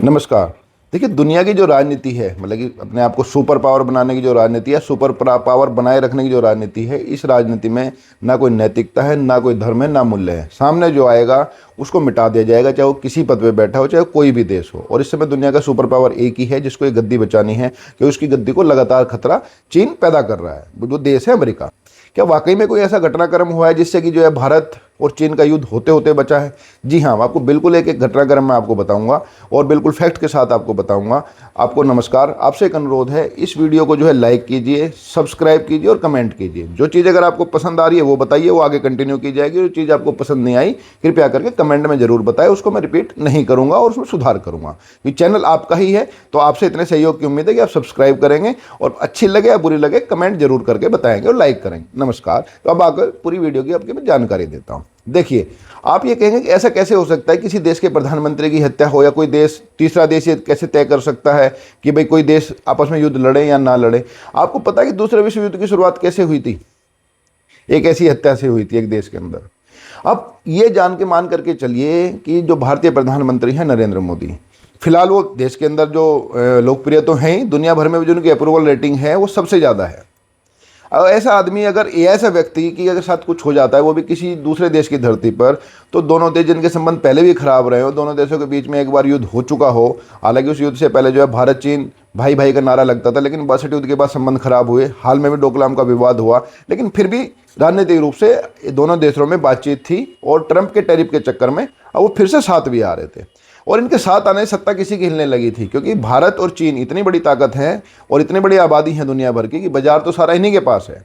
नमस्कार। देखिए, दुनिया की जो राजनीति है, मतलब कि अपने आप को सुपर पावर बनाने की जो राजनीति है, पावर बनाए रखने की जो राजनीति है, इस राजनीति में ना कोई नैतिकता है, ना कोई धर्म है, ना मूल्य है। सामने जो आएगा उसको मिटा दिया जाएगा, चाहे वो किसी पद पे बैठा हो, चाहे कोई भी देश हो। और इस समय दुनिया का सुपर पावर एक ही है जिसको ये गद्दी बचानी है, कि उसकी गद्दी को लगातार खतरा चीन पैदा कर रहा है, वो देश है अमेरिका। क्या वाकई में कोई ऐसा घटनाक्रम हुआ है जिससे कि जो है भारत और चीन का युद्ध होते होते बचा है? जी हाँ, मैं आपको बिल्कुल एक एक घटनाक्रम मैं आपको बताऊंगा और बिल्कुल फैक्ट के साथ आपको बताऊंगा। आपको नमस्कार, आपसे एक अनुरोध है, इस वीडियो को जो है लाइक कीजिए, सब्सक्राइब कीजिए और कमेंट कीजिए। जो चीज़ अगर आपको पसंद आ रही है वो बताइए, वो आगे कंटिन्यू की जाएगी। जो चीज़ आपको पसंद नहीं आई कृपया करके कमेंट में जरूर बताएं, उसको मैं रिपीट नहीं करूंगा और उसमें सुधार करूंगा। ये चैनल आपका ही है, तो आपसे इतने सहयोग की उम्मीद है कि आप सब्सक्राइब करेंगे और अच्छी लगे या बुरी लगे कमेंट जरूर करके बताएंगे और लाइक करेंगे। नमस्कार। तो अब आकर पूरी वीडियो की आपकी मैं जानकारी देता हूँ। देखिए, आप ये कहेंगे कि ऐसा कैसे हो सकता है किसी देश के प्रधानमंत्री की हत्या हो, या कोई देश तीसरा देश ये कैसे तय कर सकता है कि भाई कोई देश आपस में युद्ध लड़े या ना लड़े? आपको पता है कि दूसरे विश्व युद्ध की शुरुआत कैसे हुई थी? एक ऐसी हत्या से हुई थी एक देश के अंदर। अब ये जान के मान करके चलिए कि जो भारतीय प्रधानमंत्री हैं नरेंद्र मोदी, फिलहाल वो देश के अंदर जो लोकप्रिय तो हैं ही, दुनिया भर में जो उनकी अप्रूवल रेटिंग है वो सबसे ज़्यादा है। अब ऐसा आदमी, अगर ऐसा व्यक्ति की अगर साथ कुछ हो जाता है, वो भी किसी दूसरे देश की धरती पर, तो दोनों देश जिनके संबंध पहले भी खराब रहे हो, दोनों देशों के बीच में एक बार युद्ध हो चुका हो। हालांकि उस युद्ध से पहले जो है भारत चीन भाई भाई का नारा लगता था, लेकिन 62 युद्ध के बाद संबंध खराब हुए। हाल में भी डोकलाम का विवाद हुआ, लेकिन फिर भी राजनीतिक रूप से दोनों देशों में बातचीत थी और ट्रंप के टैरिफ के चक्कर में अब वो फिर से साथ भी आ रहे थे। और इनके साथ आने से सत्ता किसी की हिलने लगी थी, क्योंकि भारत और चीन इतनी बड़ी ताकत है और इतनी बड़ी आबादी है दुनिया भर की कि बाजार तो सारा इन्हीं के पास है।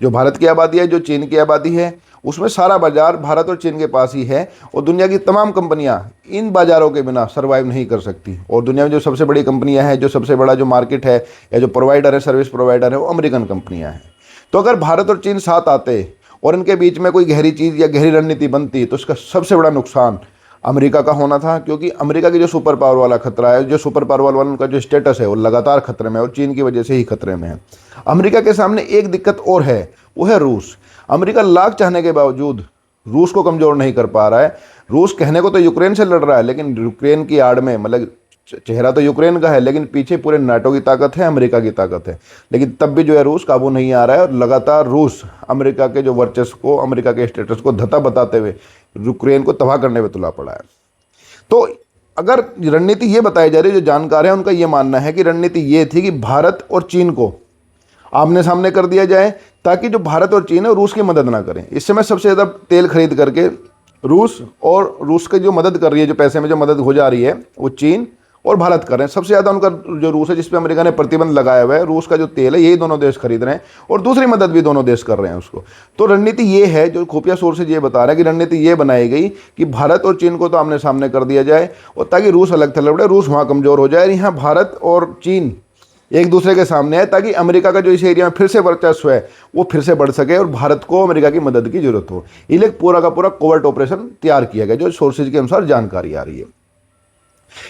जो भारत की आबादी है, जो चीन की आबादी है, उसमें सारा बाजार भारत और चीन के पास ही है। और दुनिया की तमाम कंपनियां इन बाजारों के बिना सर्वाइव नहीं कर सकती। और दुनिया में जो सबसे बड़ी कंपनियां हैं, जो सबसे बड़ा जो मार्केट है या जो प्रोवाइडर है, सर्विस प्रोवाइडर है, वो अमेरिकन कंपनियां हैं। तो अगर भारत और चीन साथ आते और इनके बीच में कोई गहरी चीज़ या गहरी रणनीति बनती, तो इसका सबसे बड़ा नुकसान अमेरिका का होना था। क्योंकि अमेरिका की जो सुपर पावर वाला खतरा है, जो सुपर पावर वाला उनका जो स्टेटस है, वो लगातार खतरे में है और चीन की वजह से ही खतरे में है। अमेरिका के सामने एक दिक्कत और है, वो है रूस। अमेरिका लाख चाहने के बावजूद रूस को कमज़ोर नहीं कर पा रहा है। रूस कहने को तो यूक्रेन से लड़ रहा है, लेकिन यूक्रेन की आड़ में, मतलब चेहरा तो यूक्रेन का है, लेकिन पीछे पूरे नाटो की ताकत है, अमेरिका की ताकत है। लेकिन तब भी जो है रूस काबू नहीं आ रहा है और लगातार रूस अमेरिका के जो वर्चस्व को, अमेरिका के स्टेटस को धता बताते हुए यूक्रेन को तबाह करने में तुला पड़ा है। तो अगर रणनीति ये बताई जा रही है, जो जानकार है उनका ये मानना है कि रणनीति ये थी कि भारत और चीन को आमने सामने कर दिया जाए, ताकि जो भारत और चीन है रूस की मदद ना करें। इस समय सबसे ज़्यादा तेल खरीद करके रूस, और रूस की जो मदद कर रही है, जो पैसे में जो मदद हो जा रही है, वो चीन और भारत कर रहे हैं। सबसे ज़्यादा उनका जो रूस है, जिस पे अमेरिका ने प्रतिबंध लगाया हुआ है, रूस का जो तेल है यही दोनों देश खरीद रहे हैं और दूसरी मदद भी दोनों देश कर रहे हैं उसको। तो रणनीति ये है, जो खुफिया सोर्सेज ये बता रहा है कि रणनीति ये बनाई गई कि भारत और चीन को तो आमने सामने कर दिया जाए, और ताकि रूस अलग थलग पड़े, रूस वहाँ कमज़ोर हो जाए, यहाँ भारत और चीन एक दूसरे के सामने है, ताकि अमेरिका का जो इस एरिया में फिर से वर्चस्व है वो फिर से बढ़ सके और भारत को अमेरिका की मदद की जरूरत हो। इसलिए पूरा का पूरा कोवर्ट ऑपरेशन तैयार किया गया, जो सोर्सेज के अनुसार जानकारी आ रही है।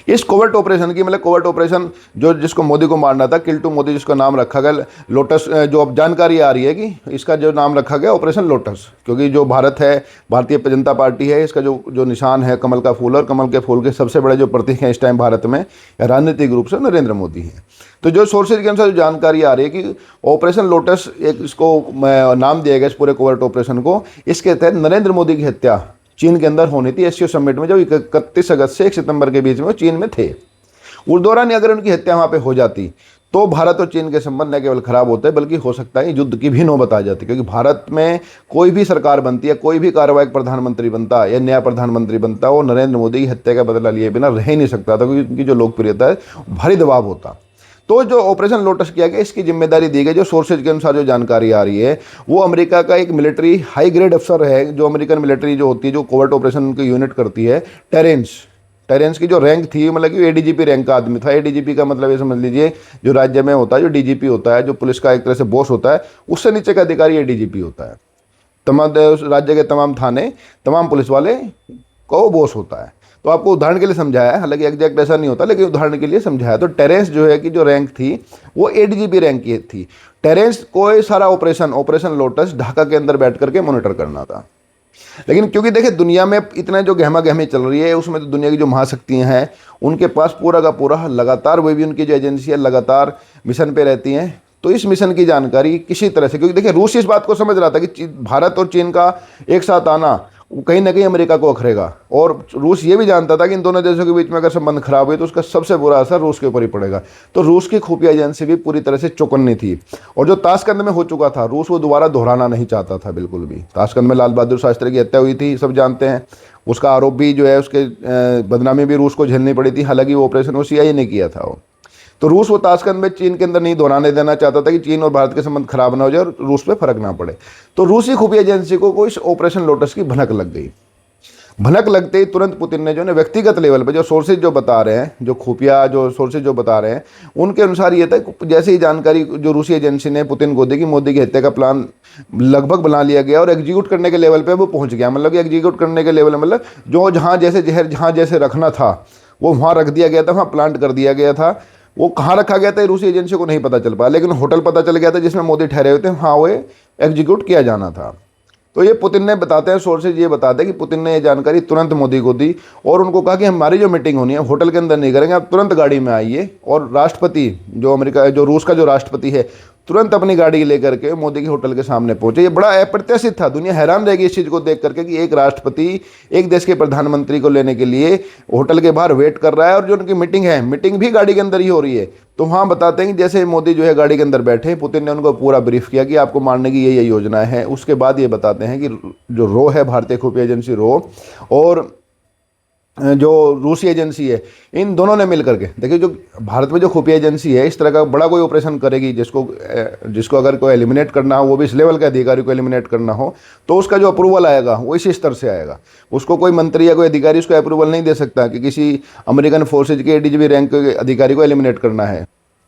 इस कोवर्ट ऑपरेशन की, मतलब कोवर्ट ऑपरेशन जो जिसको मोदी को मारना था, किल टू मोदी जिसका नाम रखा गया, लोटस, जो अब जानकारी आ रही है कि इसका जो नाम रखा गया ऑपरेशन लोटस, क्योंकि जो भारत है, भारतीय जनता पार्टी है, इसका जो निशान है कमल का फूल, और कमल के फूल के सबसे बड़े जो प्रतीक हैं इस टाइम भारत में राजनीतिक रूप से नरेंद्र मोदी है। तो जो सोर्सेज के अनुसार जो जानकारी आ रही है कि ऑपरेशन लोटस, एक इसको नाम दिया गया इस पूरे कोवर्ट ऑपरेशन को, इसके तहत नरेंद्र मोदी की हत्या चीन के अंदर होनी थी एससीओ समिट में, जो 31 अगस्त से 1 सितंबर के बीच में वो चीन में थे। उस दौरान अगर उनकी हत्या वहाँ पे हो जाती तो भारत और चीन के संबंध न केवल खराब होते बल्कि हो सकता है युद्ध की भी नौबत आ जाती। क्योंकि भारत में कोई भी सरकार बनती है, कोई भी कार्यवाहक प्रधानमंत्री बनता या नया प्रधानमंत्री बनता, वो नरेंद्र मोदी की हत्या का बदला लिए बिना रह ही नहीं सकता था, क्योंकि उनकी जो लोकप्रियता है भारी दबाव होता। तो जो ऑपरेशन लोटस किया गया, इसकी जिम्मेदारी दी गई, जो सोर्सेज के अनुसार जो जानकारी आ रही है, वो अमेरिका का एक मिलिट्री हाई ग्रेड अफसर है, जो अमेरिकन मिलिट्री जो होती है, जो कोवर्ट ऑपरेशन की यूनिट करती है, टेरेंस की जो रैंक थी, मतलब कि एडीजीपी रैंक का आदमी था। एडीजीपी का मतलब ये समझ लीजिए, जो राज्य में होता है, जो डीजीपी होता है, जो पुलिस का एक तरह से बॉस होता है, उससे नीचे का अधिकारी एडीजीपी होता है। तमाम राज्य के तमाम थाने, तमाम पुलिस वाले को वो बॉस होता है। तो आपको उदाहरण के लिए समझाया है, हालांकि एग्जैक्ट ऐसा नहीं होता, लेकिन उदाहरण के लिए समझाया। तो टेरेंस जो है कि जो रैंक थी वो एडीजीपी रैंक की थी। टेरेंस को सारा ऑपरेशन लोटस ढाका के अंदर बैठ करके मॉनिटर करना था। लेकिन क्योंकि देखिए दुनिया में इतना जो गहमा गहमी चल रही है, उसमें तो दुनिया की जो महाशक्तियां हैं उनके पास पूरा का पूरा लगातार, वही भी उनकी जो एजेंसियां लगातार मिशन पे रहती हैं। तो इस मिशन की जानकारी किसी तरह से, क्योंकि देखिए रूस इस बात को समझ रहा था कि भारत और चीन का एक साथ आना वो कहीं ना कहीं अमेरिका को अखरेगा, और रूस ये भी जानता था कि इन दोनों देशों के बीच में अगर संबंध खराब हुए तो उसका सबसे बुरा असर रूस के ऊपर ही पड़ेगा। तो रूस की खुफिया एजेंसी भी पूरी तरह से चौकन्नी थी, और जो ताशकंद में हो चुका था रूस वो दोबारा दोहराना नहीं चाहता था बिल्कुल भी। ताशकंद में लाल बहादुर शास्त्री की हत्या हुई थी, सब जानते हैं। उसका आरोप भी जो है, उसके बदनामी भी रूस को झेलनी पड़ी थी, हालांकि वो ऑपरेशन वो CIA ने किया था वो। तो रूस वो ताशकंद में चीन के अंदर नहीं दोहराने देना चाहता था कि चीन और भारत के संबंध खराब ना हो जाए और रूस पे फर्क ना पड़े। तो रूसी खुफिया एजेंसी को इस ऑपरेशन लोटस की भनक लग गई। भनक लगते ही तुरंत पुतिन ने जो है व्यक्तिगत लेवल पे जो सोर्सेज जो बता रहे हैं, जो खुफिया जो सोर्सेज जो बता रहे हैं, उनके अनुसार ये था कि जैसे ही जानकारी जो रूसी एजेंसी ने पुतिन को दी कि मोदी की हत्या का प्लान लगभग बना लिया गया और एग्जीक्यूट करने के लेवल पे वो पहुंच गया, मतलब कि एग्जीक्यूट करने के लेवल मतलब जो जहाँ जैसे जहर जहाँ जैसे रखना था वो वहाँ रख दिया गया था, वहाँ प्लांट कर दिया गया था। वो कहाँ रखा गया था रूसी एजेंसी को नहीं पता चल पाया, लेकिन होटल पता चल गया था जिसमें मोदी ठहरे हुए थे, वहाँ वो एग्जीक्यूट किया जाना था। तो ये पुतिन ने बताते हैं, सोर्सेज ये बताते हैं कि पुतिन ने ये जानकारी तुरंत मोदी को दी और उनको कहा कि हमारी जो मीटिंग होनी है होटल के अंदर नहीं करेंगे, आप तुरंत गाड़ी में आइए। और राष्ट्रपति जो रूस का जो राष्ट्रपति है तुरंत अपनी गाड़ी लेकर के मोदी के होटल के सामने पहुंचे। ये बड़ा अप्रत्याशित था, दुनिया हैरान रहेगी इस चीज़ को देख करके कि एक राष्ट्रपति एक देश के प्रधानमंत्री को लेने के लिए होटल के बाहर वेट कर रहा है, और जो उनकी मीटिंग है मीटिंग भी गाड़ी के अंदर ही हो रही है। तो वहाँ बताते हैं कि जैसे मोदी जो है गाड़ी के अंदर बैठे, पुतिन ने उनको पूरा ब्रीफ किया कि आपको मारने की ये योजना है। उसके बाद ये बताते हैं कि जो रो है, भारतीय खुफिया एजेंसी रो, और जो रूसी एजेंसी है, इन दोनों ने मिलकर के, देखिए जो भारत में जो खुफिया एजेंसी है इस तरह का बड़ा कोई ऑपरेशन करेगी जिसको अगर कोई एलिमिनेट करना हो, वो भी इस लेवल के अधिकारी को एलिमिनेट करना हो, तो उसका जो अप्रूवल आएगा वो इसी स्तर से आएगा। उसको कोई मंत्री या कोई अधिकारी उसको अप्रूवल नहीं दे सकता कि किसी अमेरिकन फोर्सेज के ADGP रैंक के अधिकारी को एलिमिनेट करना है,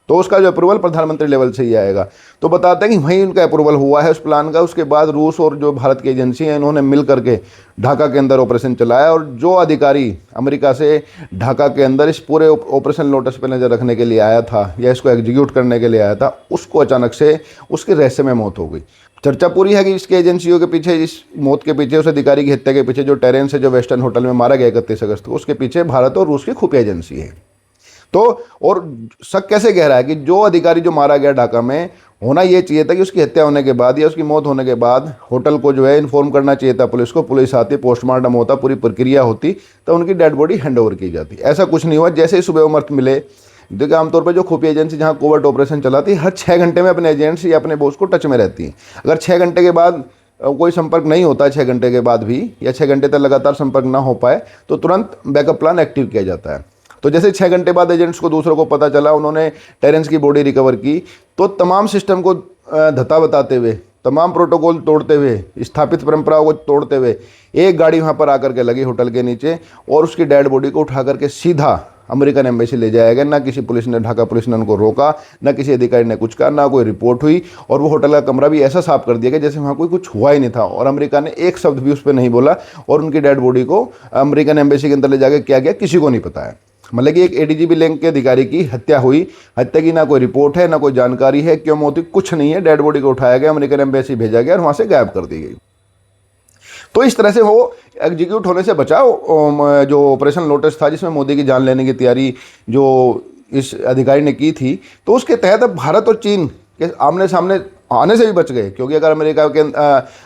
तो उसका जो अप्रूवल प्रधानमंत्री लेवल से ही आएगा। तो बताते हैं कि वहीं उनका अप्रूवल हुआ है उस प्लान का। उसके बाद रूस और जो भारत की एजेंसी है इन्होंने मिल करके ढाका के अंदर ऑपरेशन चलाया, और जो अधिकारी अमेरिका से ढाका के अंदर इस पूरे ऑपरेशन लोटस पर नज़र रखने के लिए आया था या इसको एग्जीक्यूट करने के लिए आया था, उसको अचानक से उसकी रहस्यमय मौत हो गई। चर्चा पूरी है कि इसके एजेंसियों के पीछे, इस मौत के पीछे, उस अधिकारी की हत्या के पीछे, जो टेरेंस है जो वेस्टर्न होटल में मारा गया 31 अगस्त को, उसके पीछे भारत और रूस की खुफिया एजेंसी है। तो और शक कैसे गहरा है कि जो अधिकारी जो मारा गया ढाका में, होना ये चाहिए था कि उसकी हत्या होने के बाद या उसकी मौत होने के बाद होटल को जो है इन्फॉर्म करना चाहिए था पुलिस को, पुलिस आती, पोस्टमार्टम होता, पूरी प्रक्रिया होती, तो उनकी डेड बॉडी हैंड ओवर की जाती। ऐसा कुछ नहीं हुआ। जैसे ही सुबह वो मर्द मिले, देखिए आमतौर पर जो खुफिया एजेंसी जहाँ कोवर्ट ऑपरेशन चलाती है, हर 6 घंटे में अपने एजेंट्स या अपने बॉस को टच में रहती है। अगर 6 घंटे के बाद कोई संपर्क नहीं होता, 6 घंटे के बाद भी, या 6 घंटे तक लगातार संपर्क ना हो पाए, तो तुरंत बैकअप प्लान एक्टिव किया जाता है। तो जैसे 6 घंटे बाद एजेंट्स को दूसरों को पता चला, उन्होंने टेरेंस की बॉडी रिकवर की, तो तमाम सिस्टम को धत्ता बताते हुए, तमाम प्रोटोकॉल तोड़ते हुए, स्थापित परंपराओं को तोड़ते हुए एक गाड़ी वहाँ पर आकर के लगी होटल के नीचे, और उसकी डेड बॉडी को उठा करके सीधा अमेरिकन एम्बेसी ले जाया गया। ना किसी पुलिस ने, ढाका पुलिस ने उनको रोका, ना किसी अधिकारी ने कुछ कहा, ना कोई रिपोर्ट हुई, और वो होटल का कमरा भी ऐसा साफ कर दिया गया जैसे वहाँ कोई कुछ हुआ ही नहीं था, और अमेरिका ने एक शब्द भी उस पर नहीं बोला, और उनकी डेड बॉडी को अमेरिकन एम्बेसी के अंदर ले जाकर क्या गया किसी को नहीं पता है। मतलब कि एक ADGP रैंक के अधिकारी की हत्या हुई, हत्या की ना कोई रिपोर्ट है, ना कोई जानकारी है, क्यों मौत हुई कुछ नहीं है, डेड बॉडी को उठाया गया, अमेरिकन एम्बेसी भेजा गया और वहाँ से गायब कर दी गई। तो इस तरह से वो एग्जीक्यूट होने से बचा। जो ऑपरेशन लोटस था जिसमें मोदी की जान लेने की तैयारी जो इस अधिकारी ने की थी, तो उसके तहत अब भारत और चीन के आमने सामने आने से भी बच गए, क्योंकि अगर अमेरिका के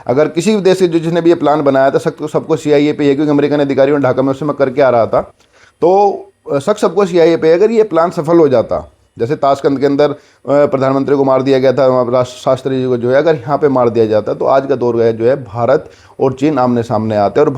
अगर किसी भी देश के जिसने भी ये प्लान बनाया था, सबको CIA पे है, क्योंकि अमेरिकन अधिकारियों ने ढाका में उस समय करके आ रहा था, तो सबको CIA पे, अगर ये प्लान सफल हो जाता, जैसे ताशकंद के अंदर प्रधानमंत्री को मार दिया गया था, शास्त्री जी को जो है, अगर यहाँ पे मार दिया जाता, तो आज का दौर जो है भारत और चीन आमने सामने आते, और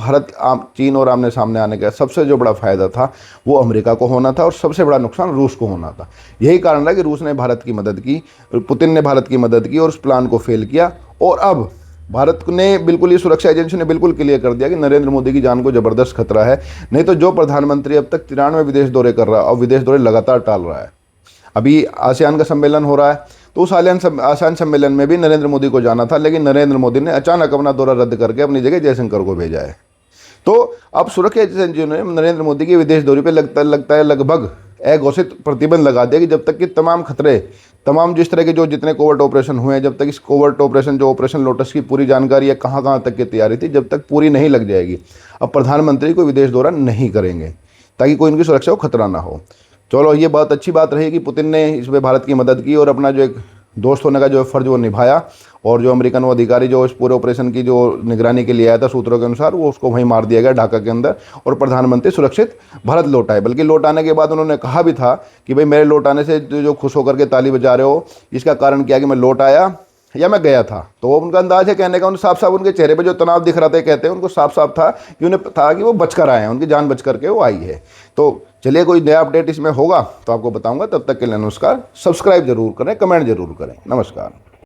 चीन और आमने सामने आने का सबसे जो बड़ा फायदा था वो अमेरिका को होना था, और सबसे बड़ा नुकसान रूस को होना था। यही कारण है कि रूस ने भारत की मदद की, पुतिन ने भारत की मदद की और उस प्लान को फेल किया। और अब भारत ने बिल्कुल, ये सुरक्षा एजेंसी ने बिल्कुल क्लियर कर दिया कि नरेंद्र मोदी की जान को जबरदस्त खतरा है। नहीं तो जो प्रधानमंत्री अब तक 93 विदेश दौरे कर रहा है और विदेश दौरे लगातार टाल रहा है। अभी आसियान का सम्मेलन हो रहा है, तो उस आसियान सम्मेलन में भी नरेंद्र मोदी को जाना था, लेकिन नरेंद्र मोदी ने अचानक अपना दौरा रद्द करके अपनी जगह जयशंकर को भेजा है। तो अब सुरक्षा एजेंसियों ने नरेंद्र मोदी के विदेश दौरे पर लगता है लगभग अघोषित प्रतिबंध लगा दिया कि जब तक कि तमाम खतरे, तमाम जिस तरह के जो जितने कोवर्ट ऑपरेशन हुए हैं, जब तक इस कोवर्ट ऑपरेशन जो ऑपरेशन लोटस की पूरी जानकारी है कहाँ कहाँ तक की तैयारी थी, जब तक पूरी नहीं लग जाएगी, अब प्रधानमंत्री को विदेश दौरा नहीं करेंगे ताकि कोई उनकी सुरक्षा को खतरा ना हो। चलो, ये बहुत अच्छी बात रही कि पुतिन ने इसमें भारत की मदद की और अपना जो एक दोस्त होने का जो फ़र्ज़ वो निभाया, और जो अमेरिकन वो अधिकारी जो इस पूरे ऑपरेशन की जो निगरानी के लिए आया था सूत्रों के अनुसार, वो उसको वहीं मार दिया गया ढाका के अंदर, और प्रधानमंत्री सुरक्षित भारत लौट आए। बल्कि लौट आने के बाद उन्होंने कहा भी था कि भाई मेरे लौट आने से जो खुश होकर के ताली बजा रहे हो, इसका कारण क्या है कि मैं लौट आया या मैं गया था। तो वो उनका अंदाज है कहने का, उन साफ साफ उनके चेहरे पे जो तनाव दिख रहा था, कहते हैं उनको साफ साफ था कि उन्हें था कि वो बचकर आए हैं, उनकी जान बच करके वो आई है। तो चलिए, कोई नया अपडेट इसमें होगा तो आपको बताऊंगा। तब तक के लिए नमस्कार। सब्सक्राइब जरूर करें, कमेंट जरूर करें। नमस्कार।